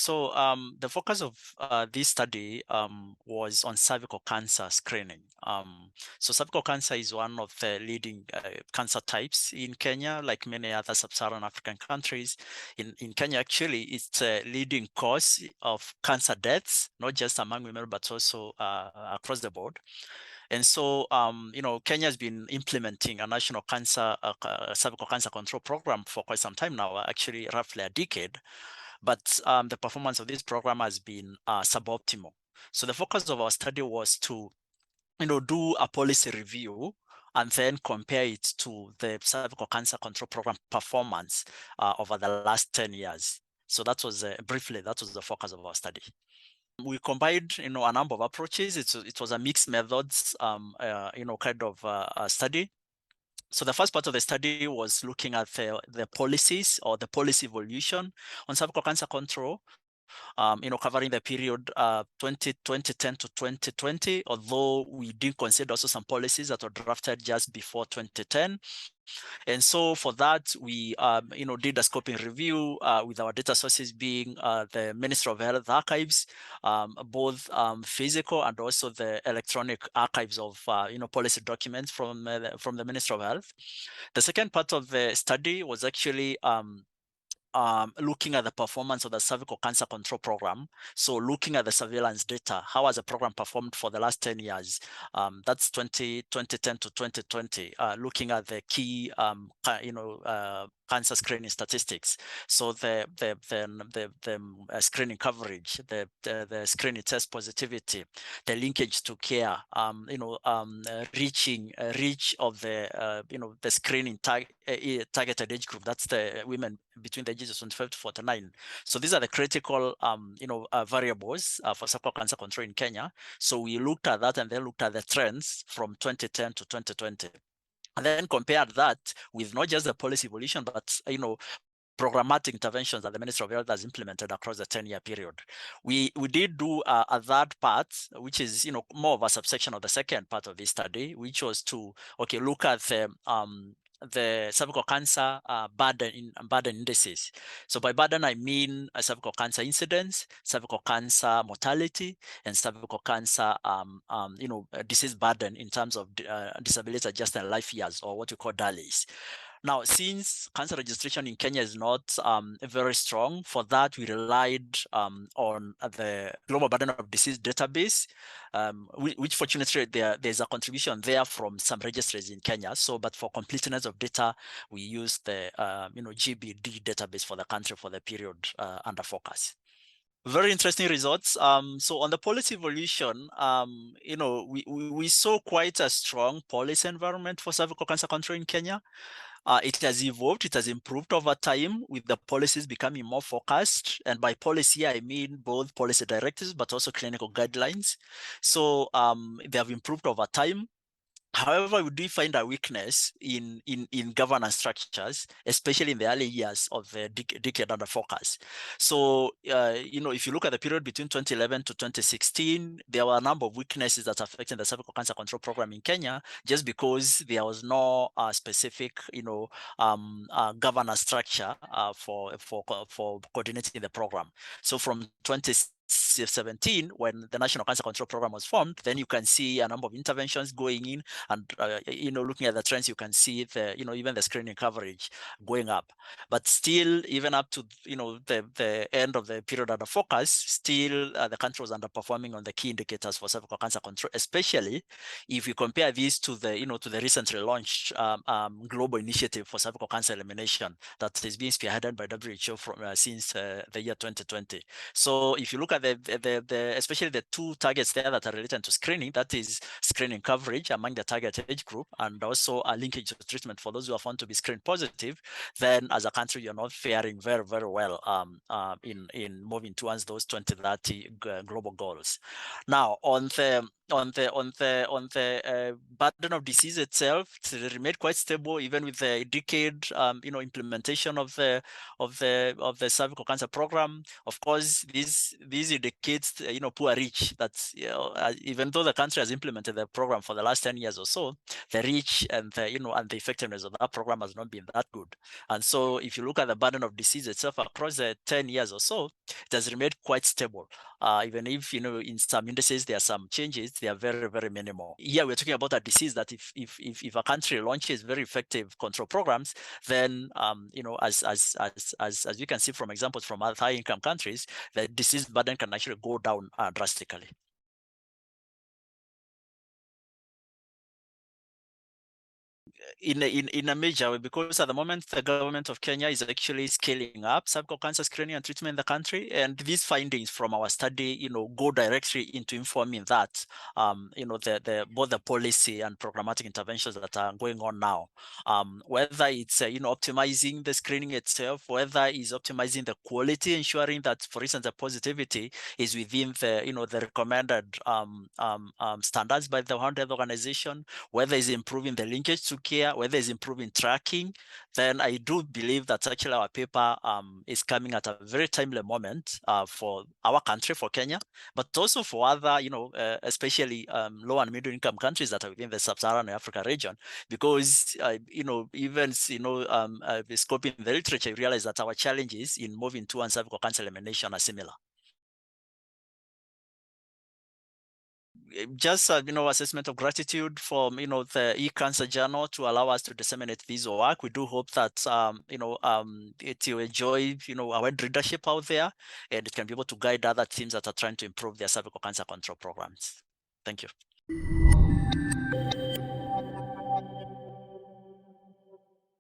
So the focus of this study was on cervical cancer screening. So cervical cancer is one of the leading cancer types in Kenya, like many other sub-Saharan African countries. In Kenya, actually, it's a leading cause of cancer deaths, not just among women, but also across the board. And so, Kenya has been implementing a national cervical cancer control program for quite some time now, actually roughly a decade. But the performance of this program has been suboptimal. So the focus of our study was to, do a policy review and then compare it to the cervical cancer control program performance over the last 10 years. So that was briefly, that was the focus of our study. We combined, a number of approaches. It was a mixed methods, kind of study. So the first part of the study was looking at the policies or the policy evolution on cervical cancer control, covering the period 2010 to 2020, although we did consider also some policies that were drafted just before 2010. And so for that, we, did a scoping review with our data sources being the Ministry of Health archives, both physical and also the electronic archives of, policy documents from the Ministry of Health. The second part of the study was actually looking at the performance of the cervical cancer control program. So looking at the surveillance data, how has the program performed for the last 10 years? That's 2010 to 2020, looking at the key, cancer screening statistics. So the screening coverage, the screening test positivity, the linkage to care, reach of the, the screening targeted age group. That's the women between the ages of 25 to 49. So these are the critical, variables for cervical cancer control in Kenya. So we looked at that and then looked at the trends from 2010 to 2020. And then compared that with not just the policy evolution, but, programmatic interventions that the Ministry of Health has implemented across the 10-year period. We did do a third part, which is, more of a subsection of the second part of this study, which was to, look at the cervical cancer burden indices. So by burden, I mean cervical cancer incidence, cervical cancer mortality, and cervical cancer, disease burden in terms of disability adjusted life years, or what we call DALYs. Now, since cancer registration in Kenya is not very strong, for that we relied on the Global Burden of Disease database, which fortunately there's a contribution there from some registries in Kenya. So, but for completeness of data, we used the GBD database for the country for the period under focus. Very interesting results. So on the policy evolution, we saw quite a strong policy environment for cervical cancer control in Kenya. It has evolved, it has improved over time with the policies becoming more focused. And by policy, I mean both policy directives, but also clinical guidelines. So they have improved over time. However, we do find a weakness in governance structures, especially in the early years of the decade under focus. So, if you look at the period between 2011 to 2016, there were a number of weaknesses that affected the cervical cancer control program in Kenya, just because there was no specific, governance structure for coordinating the program. So from 2017, when the National Cancer Control Program was formed, then you can see a number of interventions going in, and looking at the trends, you can see the even the screening coverage going up. But still, even up to the end of the period under focus, still the country was underperforming on the key indicators for cervical cancer control, especially if you compare these to the to the recently launched global initiative for cervical cancer elimination that is being spearheaded by WHO from since the year 2020. So if you look at the especially the two targets there that are related to screening, that is screening coverage among the target age group, and also a linkage to treatment for those who are found to be screen positive, then as a country you're not faring very, very well in moving towards those 2030 global goals. Now on the burden of disease itself, it remained quite stable even with the decade, implementation of the cervical cancer program. Of course, these indicates poor reach. That's even though the country has implemented the program for the last 10 years or so, the reach and the effectiveness of that program has not been that good. And so, if you look at the burden of disease itself across the 10 years or so, it has remained quite stable. Even if in some indices there are some changes, they are very, very minimal. Here we're talking about a disease that if a country launches very effective control programs, then as you can see from examples from other high income countries, the disease burden can actually go down drastically. In a major way, because at the moment the government of Kenya is actually scaling up cervical cancer screening and treatment in the country, and these findings from our study, go directly into informing that, both the policy and programmatic interventions that are going on now, whether it's optimizing the screening itself, whether it's optimizing the quality, ensuring that, for instance, the positivity is within the recommended standards by the World Health Organization, whether it's improving the linkage to care, whether it's improving tracking, then I do believe that actually our paper is coming at a very timely moment for our country, for Kenya, but also for other, especially low and middle income countries that are within the sub-Saharan Africa region, because, even, scoping the literature, you realize that our challenges in moving towards cervical cancer elimination are similar. Just assessment of gratitude from the ecancer journal to allow us to disseminate this work. We do hope that it will enjoy our readership out there, and it can be able to guide other teams that are trying to improve their cervical cancer control programs. Thank you.